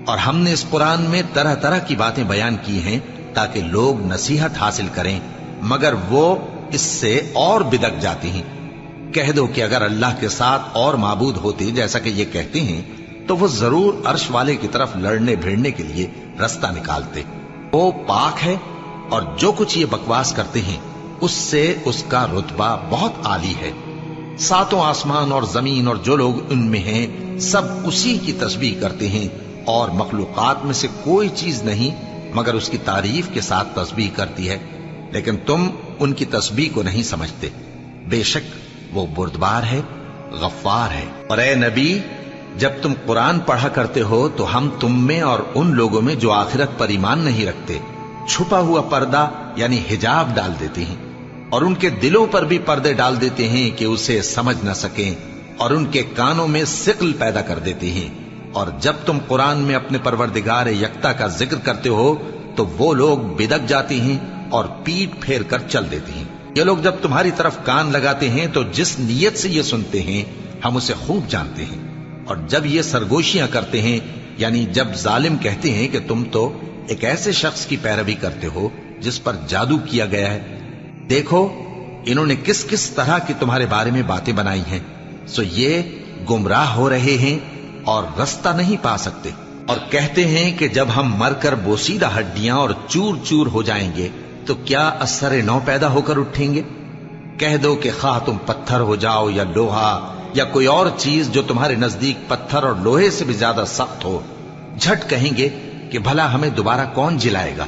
اور ہم نے اس قرآن میں طرح طرح کی باتیں بیان کی ہیں تاکہ لوگ نصیحت حاصل کریں، مگر وہ اس سے اور بدک جاتے ہیں۔ کہہ دو کہ اگر اللہ کے ساتھ اور معبود ہوتے جیسا کہ یہ کہتے ہیں تو وہ ضرور عرش والے کی طرف لڑنے بھیڑنے کے لیے رستہ نکالتے۔ وہ پاک ہے اور جو کچھ یہ بکواس کرتے ہیں اس سے اس کا رتبہ بہت عالی ہے۔ ساتوں آسمان اور زمین اور جو لوگ ان میں ہیں سب اسی کی تسبیح کرتے ہیں، اور مخلوقات میں سے کوئی چیز نہیں مگر اس کی تعریف کے ساتھ تسبیح کرتی ہے، لیکن تم ان کی تسبیح کو نہیں سمجھتے۔ بے شک وہ بردبار ہے، غفار ہے۔ اور اے نبی، جب تم قرآن پڑھا کرتے ہو تو ہم تم میں اور ان لوگوں میں جو آخرت پر ایمان نہیں رکھتے چھپا ہوا پردہ یعنی حجاب ڈال دیتے ہیں، اور ان کے دلوں پر بھی پردے ڈال دیتے ہیں کہ اسے سمجھ نہ سکیں، اور ان کے کانوں میں ثقل پیدا کر دیتے ہیں۔ اور جب تم قرآن میں اپنے پروردگار یکتا کا ذکر کرتے ہو تو وہ لوگ بدک جاتے ہیں اور پیٹ پھیر کر چل دیتے ہیں۔ یہ لوگ جب تمہاری طرف کان لگاتے ہیں تو جس نیت سے یہ سنتے ہیں ہم اسے خوب جانتے ہیں، اور جب یہ سرگوشیاں کرتے ہیں یعنی جب ظالم کہتے ہیں کہ تم تو ایک ایسے شخص کی پیروی کرتے ہو جس پر جادو کیا گیا ہے، دیکھو انہوں نے کس کس طرح کی تمہارے بارے میں باتیں بنائی ہیں، سو یہ گمراہ ہو رہے ہیں اور رستہ نہیں پا سکتے۔ اور کہتے ہیں کہ جب ہم مر کر بوسیدہ ہڈیاں اور چور چور ہو جائیں گے تو کیا اثر نو پیدا ہو کر اٹھیں گے؟ کہہ دو کہ خواہ تم پتھر ہو جاؤ یا لوہا یا کوئی اور چیز جو تمہارے نزدیک پتھر اور لوہے سے بھی زیادہ سخت ہو، جھٹ کہیں گے کہ بھلا ہمیں دوبارہ کون جلائے گا؟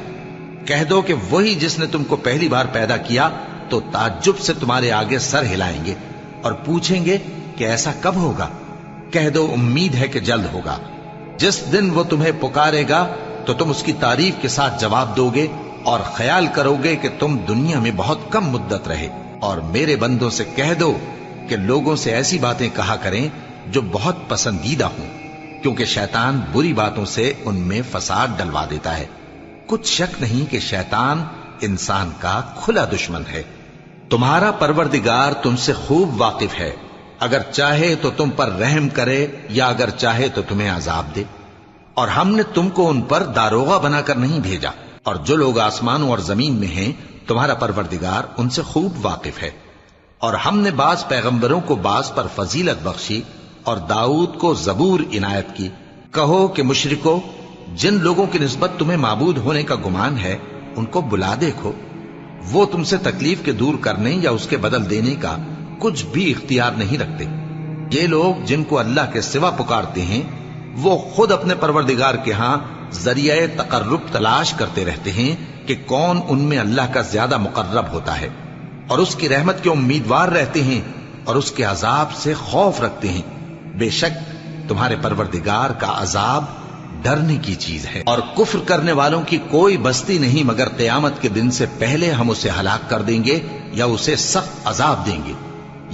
کہہ دو کہ وہی جس نے تم کو پہلی بار پیدا کیا تو تعجب سے تمہارے آگے سر ہلائیں گے اور پوچھیں گے کہ ایسا کب ہوگا؟ کہہ دو امید ہے کہ جلد ہوگا۔ جس دن وہ تمہیں پکارے گا تو تم اس کی تعریف کے ساتھ جواب دو گے اور خیال کرو گے کہ تم دنیا میں بہت کم مدت رہے۔ اور میرے بندوں سے کہہ دو کہ لوگوں سے ایسی باتیں کہا کریں جو بہت پسندیدہ ہوں، کیونکہ شیطان بری باتوں سے ان میں فساد ڈلوا دیتا ہے۔ کچھ شک نہیں کہ شیطان انسان کا کھلا دشمن ہے۔ تمہارا پروردگار تم سے خوب واقف ہے، اگر چاہے تو تم پر رحم کرے یا اگر چاہے تو تمہیں عذاب دے۔ اور ہم نے تم کو ان پر داروغہ بنا کر نہیں بھیجا، اور جو لوگ آسمانوں اور زمین میں ہیں تمہارا پروردگار ان سے خوب واقف ہے۔ اور ہم نے بعض پیغمبروں کو بعض پر فضیلت بخشی اور داؤد کو زبور عنایت کی۔ کہو کہ مشرکو، جن لوگوں کی نسبت تمہیں معبود ہونے کا گمان ہے ان کو بلا دیکھو، وہ تم سے تکلیف کے دور کرنے یا اس کے بدل دینے کا کچھ بھی اختیار نہیں رکھتے۔ یہ لوگ جن کو اللہ کے سوا پکارتے ہیں وہ خود اپنے پروردگار کے ہاں ذریعہ تقرب تلاش کرتے رہتے ہیں کہ کون ان میں اللہ کا زیادہ مقرب ہوتا ہے، اور اس کی رحمت کے امیدوار رہتے ہیں اور اس کے عذاب سے خوف رکھتے ہیں۔ بے شک تمہارے پروردگار کا عذاب ڈرنے کی چیز ہے۔ اور کفر کرنے والوں کی کوئی بستی نہیں مگر قیامت کے دن سے پہلے ہم اسے ہلاک کر دیں گے یا اسے سخت عذاب دیں گے۔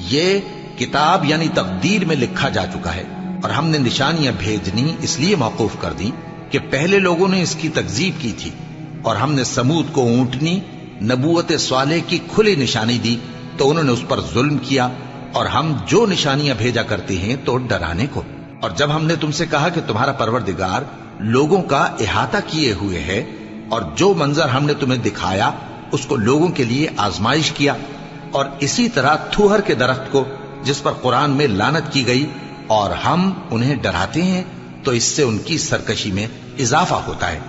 یہ کتاب یعنی تقدیر میں لکھا جا چکا ہے، اور ہم نے نشانیاں بھیجنی اس لیے موقوف کر دی کہ پہلے لوگوں نے اس کی تکذیب کی تھی، اور ہم نے سمود کو اونٹنی نبوت صالح کی کھلی نشانی دی تو انہوں نے اس پر ظلم کیا، اور ہم جو نشانیاں بھیجا کرتے ہیں تو ڈرانے کو۔ اور جب ہم نے تم سے کہا کہ تمہارا پروردگار لوگوں کا احاطہ کیے ہوئے ہے، اور جو منظر ہم نے تمہیں دکھایا اس کو لوگوں کے لیے آزمائش کیا، اور اسی طرح تھوہر کے درخت کو جس پر قرآن میں لعنت کی گئی، اور ہم انہیں ڈراتے ہیں تو اس سے ان کی سرکشی میں اضافہ ہوتا ہے۔